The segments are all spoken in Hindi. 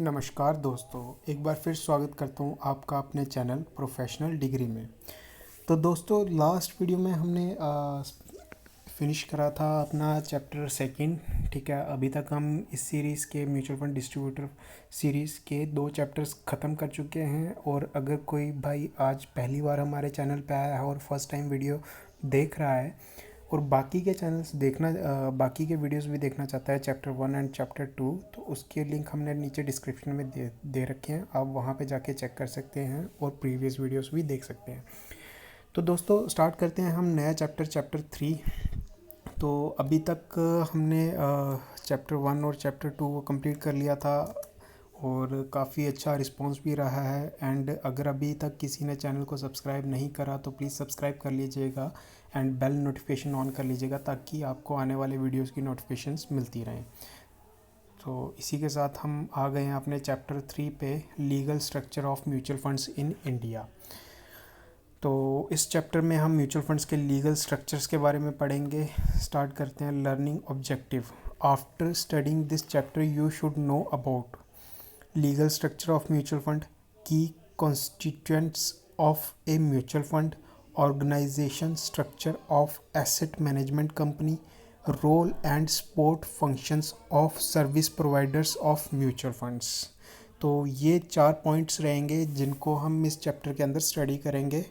नमस्कार दोस्तों, एक बार फिर स्वागत करता हूँ आपका अपने चैनल प्रोफेशनल डिग्री में। तो दोस्तों, लास्ट वीडियो में हमने फिनिश करा था अपना चैप्टर सेकंड। ठीक है, अभी तक हम इस सीरीज़ के म्यूचुअल फंड डिस्ट्रीब्यूटर सीरीज़ के 2 चैप्टर्स ख़त्म कर चुके हैं। और अगर कोई भाई आज पहली बार हमारे चैनल पे आया है और फर्स्ट टाइम वीडियो देख रहा है और बाकी के चैनल्स बाकी के वीडियोस भी देखना चाहता है चैप्टर 1 एंड चैप्टर 2, तो उसके लिंक हमने नीचे डिस्क्रिप्शन में दे रखे हैं। आप वहाँ पे जाके चेक कर सकते हैं और प्रीवियस वीडियोस भी देख सकते हैं। तो दोस्तों, स्टार्ट करते हैं हम नया चैप्टर 3। तो अभी तक हमने चैप्टर 1 और चैप्टर 2 को कंप्लीट कर लिया था और काफ़ी अच्छा रिस्पांस भी रहा है। एंड अगर अभी तक किसी ने चैनल को सब्सक्राइब नहीं करा तो प्लीज़ सब्सक्राइब कर लीजिएगा एंड बेल नोटिफिकेशन ऑन कर लीजिएगा ताकि आपको आने वाले वीडियोस की नोटिफिकेशंस मिलती रहें। तो इसी के साथ हम आ गए हैं अपने चैप्टर 3 पे, legal structure of mutual funds in India. तो इस चैप्टर में हम म्यूचुअल फंड्स के लीगल स्ट्रक्चर्स के बारे में पढ़ेंगे। स्टार्ट करते हैं। Learning objective. After studying this chapter you should know about legal structure of mutual fund, key constituents of a mutual fund, organization structure of asset management company, role and support functions of service providers of mutual funds। तो ये 4 पॉइंट्स रहेंगे जिनको हम इस चैप्टर के अंदर स्टडी करेंगे।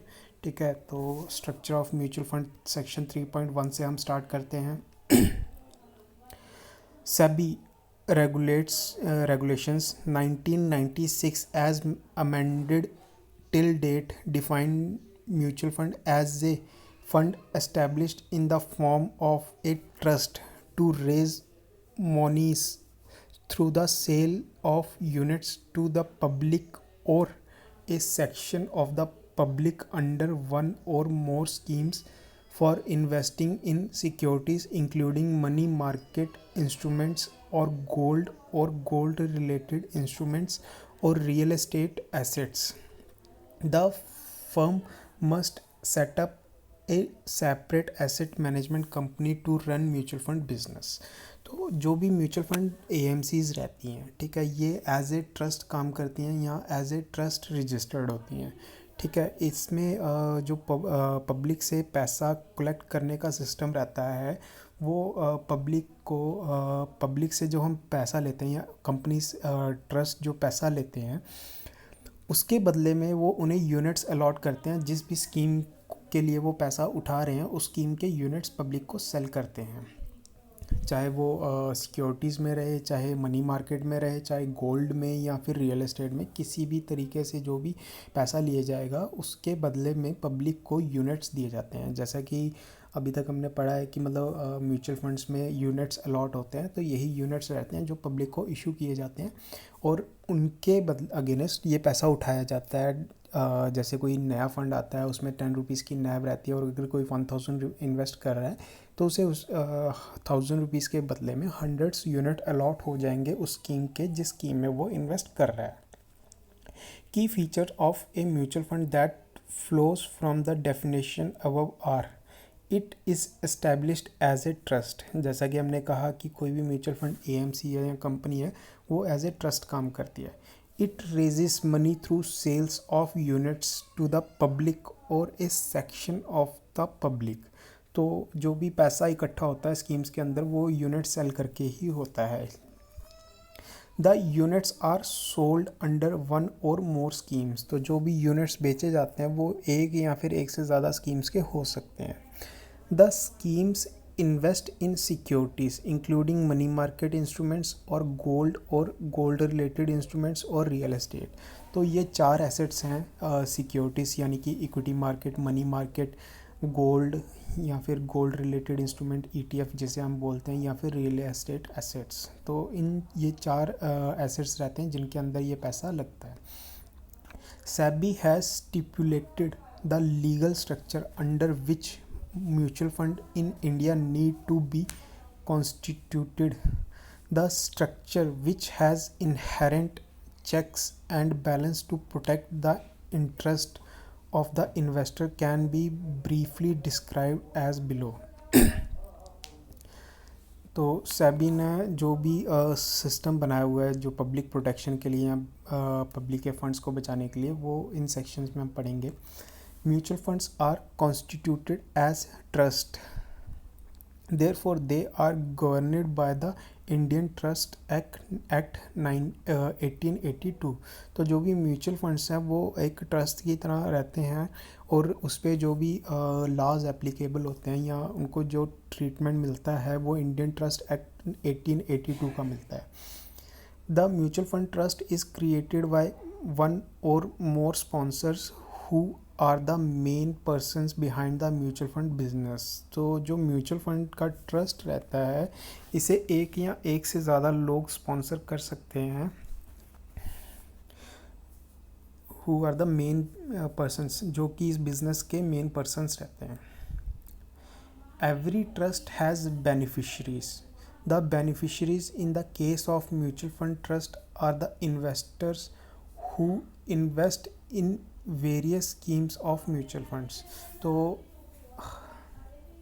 ठीक है, तो structure of mutual fund section 3.1 से हम स्टार्ट करते हैं। SEBI regulations 1996 as amended till date define mutual fund as a fund established in the form of a trust to raise monies through the sale of units to the public or a section of the public under one or more schemes for investing in securities including money market instruments or gold related instruments or real estate assets। The firm must set up a separate asset management company to run mutual fund business। तो जो भी म्यूचुअल फंड एएमसीज रहती हैं, ठीक है, ये एज ए ट्रस्ट काम करती हैं या एज ए ट्रस्ट रजिस्टर्ड होती हैं। ठीक है, इसमें जो पब्लिक से पैसा कलेक्ट करने का सिस्टम रहता है वो पब्लिक से जो हम पैसा लेते हैं या कंपनी ट्रस्ट जो पैसा लेते हैं उसके बदले में वो उन्हें यूनिट्स अलॉट करते हैं। जिस भी स्कीम के लिए वो पैसा उठा रहे हैं उस स्कीम के यूनिट्स पब्लिक को सेल करते हैं, चाहे वो सिक्योरिटीज़ में रहे, चाहे मनी मार्केट में रहे, चाहे गोल्ड में या फिर रियल एस्टेट में। किसी भी तरीके से जो भी पैसा लिया जाएगा उसके बदले में पब्लिक को यूनिट्स दिए जाते हैं। जैसा कि अभी तक हमने पढ़ा है कि मतलब म्यूचुअल फंड्स में यूनिट्स अलॉट होते हैं, तो यही यूनिट्स रहते हैं जो पब्लिक को इशू किए जाते हैं और उनके अगेंस्ट ये पैसा उठाया जाता है। जैसे कोई नया फंड आता है उसमें 10 रुपीज़ की नैब रहती है और अगर कोई 1000 इन्वेस्ट कर रहा है तो उसे उस 1000 रुपीज़ के बदले में 100 यूनिट अलॉट हो जाएंगे उस स्कीम के जिस स्कीम में वो इन्वेस्ट कर रहा है। Key feature of a mutual fund that flows from the definition above are it is established as a trust. जैसा कि हमने कहा कि कोई भी म्यूचुअल फंड एएमसी है या कंपनी है वो एज ए ट्रस्ट काम करती है। It raises money through sales of units to the public or a section of the public. तो जो भी पैसा इकट्ठा होता है स्कीम्स के अंदर वो यूनिट सेल करके ही होता है। The units are sold under one or more schemes. तो जो भी यूनिट्स बेचे जाते हैं वो एक या फिर एक से ज़्यादा स्कीम्स के हो सकते हैं। The schemes invest in securities including money market instruments और गोल्ड रिलेटेड इंस्ट्रूमेंट्स और रियल एस्टेट। तो ये 4 एसेट्स हैं, सिक्योरिटीज़ यानी कि equity market, money market, gold या फिर गोल्ड रिलेटेड इंस्ट्रूमेंट ईटीएफ जिसे हम बोलते हैं, या फिर रियल एस्टेट एसेट्स। तो ये 4 एसेट्स रहते हैं जिनके अंदर ये पैसा लगता है। SEBI has stipulated the legal structure under which mutual fund in India need to be constituted। The structure which has inherent checks and balance to protect the interest of the investor can be briefly described as below। तो सेबी ने जो भी सिस्टम बनाया हुआ है जो पब्लिक प्रोटेक्शन के लिए या पब्लिक के फंड्स को बचाने के लिए, वो इन सेक्शंस में हम पढ़ेंगे। Mutual funds are constituted as trust, therefore they are governed by the Indian trust act 1882। तो जो भी म्यूचुअल फंड्स हैं वो एक ट्रस्ट की तरह रहते हैं और उस पर जो भी लॉज एप्लीकेबल होते हैं या उनको जो ट्रीटमेंट मिलता है वो इंडियन ट्रस्ट एक्ट 1882 का मिलता है। The mutual fund trust is created by one or more sponsors who are the main persons behind the mutual fund business. तो जो म्यूचुअल फंड का ट्रस्ट रहता है इसे एक या एक से ज़्यादा लोग स्पॉन्सर कर सकते हैं, who are the main persons, जो कि इस बिजनेस के मेन पर्सनस रहते हैं। Every trust has beneficiaries. The beneficiaries in the case of mutual fund trust are the investors who invest in various schemes of mutual funds. तो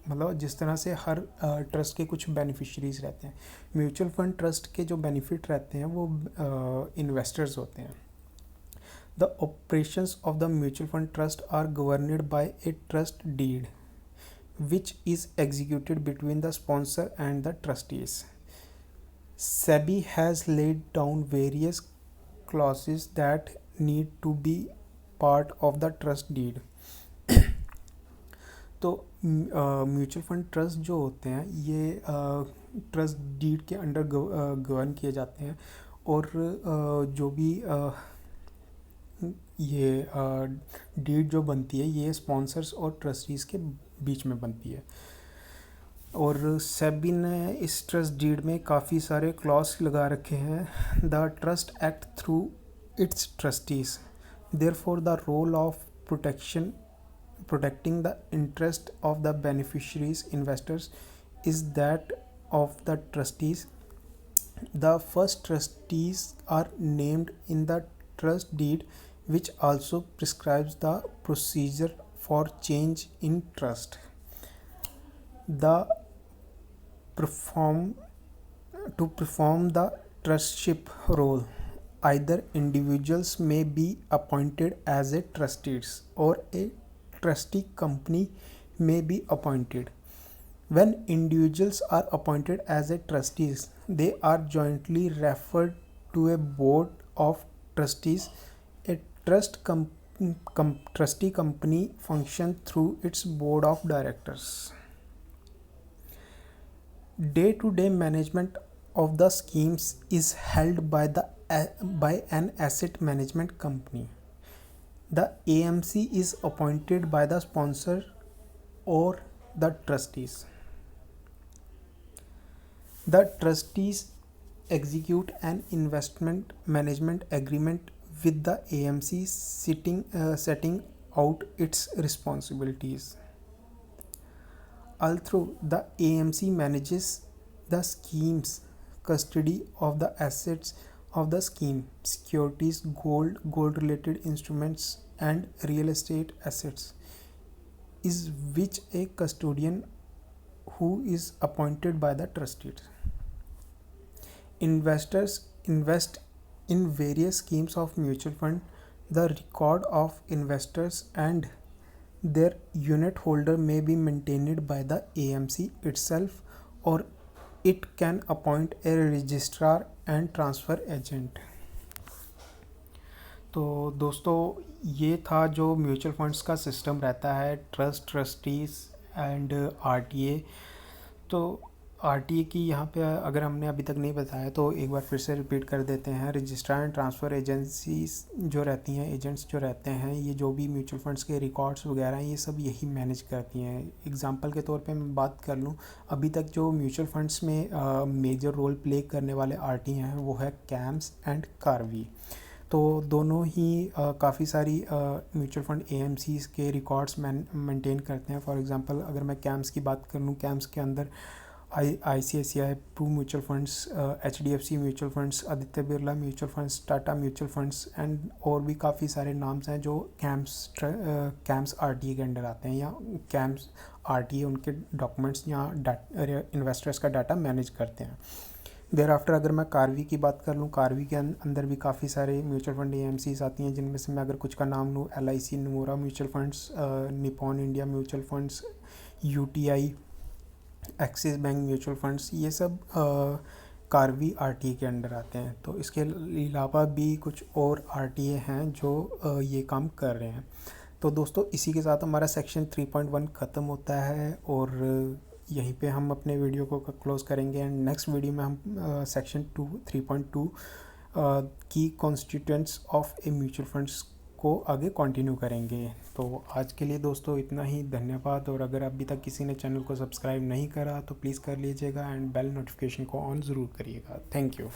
मतलब जिस तरह से हर ट्रस्ट के कुछ बेनिफिशरीज रहते हैं, म्यूचुअल फंड ट्रस्ट के जो बेनिफिट रहते हैं वो इन्वेस्टर्स होते हैं। The operations of the mutual fund trust are governed by a trust deed which is executed between the sponsor and the trustees. SEBI has laid down various clauses that need to be part of the trust deed. तो म्यूचुअल फंड ट्रस्ट जो होते हैं ये ट्रस्ट डीड के अंडर गवर्न किए जाते हैं और जो भी ये डीड जो बनती है ये स्पॉन्सर्स और ट्रस्टीज़ के बीच में बनती है। और सेबी ने इस ट्रस्ट डीड में काफ़ी सारे क्लॉज लगा रखे हैं। The trust act through its trustees, therefore the role of protecting the interest of the beneficiaries investors is that of the trustees. The first trustees are named in the trust deed, which also prescribes the procedure for change in trust. To perform the trustship role, either individuals may be appointed as a trustees or a trustee company may be appointed. When individuals are appointed as a trustees, they are jointly referred to a board of trustees. A trustee company function through its board of directors. Day-to-day management of the schemes is held by an asset management company. The AMC is appointed by the sponsor or the trustees. The trustees execute an investment management agreement with the AMC setting out its responsibilities. Although the AMC manages the scheme's custody of the assets of the scheme, securities, gold-related instruments, and real estate assets, is which a custodian who is appointed by the trustees. Investors invest in various schemes of mutual fund. The record of investors and their unit holder may be maintained by the AMC itself, or it can appoint a registrar and transfer agent. तो दोस्तों ये था जो म्यूचुअल फंड्स का सिस्टम रहता है, ट्रस्ट, ट्रस्टीज़ एंड आरटीए। तो आरटीए की यहाँ पे अगर हमने अभी तक नहीं बताया तो एक बार फिर से रिपीट कर देते हैं। रजिस्ट्रार एंड ट्रांसफ़र एजेंसीज जो रहती हैं, एजेंट्स जो रहते हैं, ये जो भी म्यूचुअल फंड्स के रिकॉर्ड्स वगैरह हैं ये सब यही मैनेज करती हैं। एग्जांपल के तौर पे मैं बात कर लूँ, अभी तक जो म्यूचुअल फंड्स में मेजर रोल प्ले करने वाले आरटी हैं वो है कैम्स एंड कार्वी। तो दोनों ही काफ़ी सारी म्यूचुअल फंड एएमसीज़ के रिकॉर्ड्स मेंटेन करते हैं। फॉर एग्जांपल अगर मैं कैम्स की बात कर लूँ, कैम्स के अंदर ICICI Pru mutual funds, HDFC mutual funds, Aditya Birla mutual funds, Tata mutual funds and और भी काफ़ी सारे नाम्स हैं जो कैम्स आरटीए के अंडर आते हैं या कैम्स RTA उनके डॉक्यूमेंट्स या इन्वेस्टर्स का डाटा मैनेज करते हैं। देर आफ्टर अगर मैं कार्वी की बात कर लूँ, कार्वी के अंदर भी काफ़ी सारे म्यूचुअल फंड AMCs आती हैं, जिनमें से मैं अगर कुछ का नाम लूँ, LIC नमूरा mutual funds, Nippon India mutual funds, UTI, axis bank mutual funds, ये सब कार्वी RTA के अंडर आते हैं। तो इसके अलावा भी कुछ और RTA हैं जो ये काम कर रहे हैं। तो दोस्तों इसी के साथ हमारा सेक्शन 3.1 ख़त्म होता है और यहीं पे हम अपने वीडियो को क्लोज़ करेंगे। एंड नेक्स्ट वीडियो में हम सेक्शन 3.2 की constituents of a mutual funds को आगे कंटिन्यू करेंगे। तो आज के लिए दोस्तों इतना ही, धन्यवाद। और अगर अभी तक किसी ने चैनल को सब्सक्राइब नहीं करा तो प्लीज़ कर लीजिएगा एंड बेल नोटिफिकेशन को ऑन ज़रूर करिएगा। Thank you.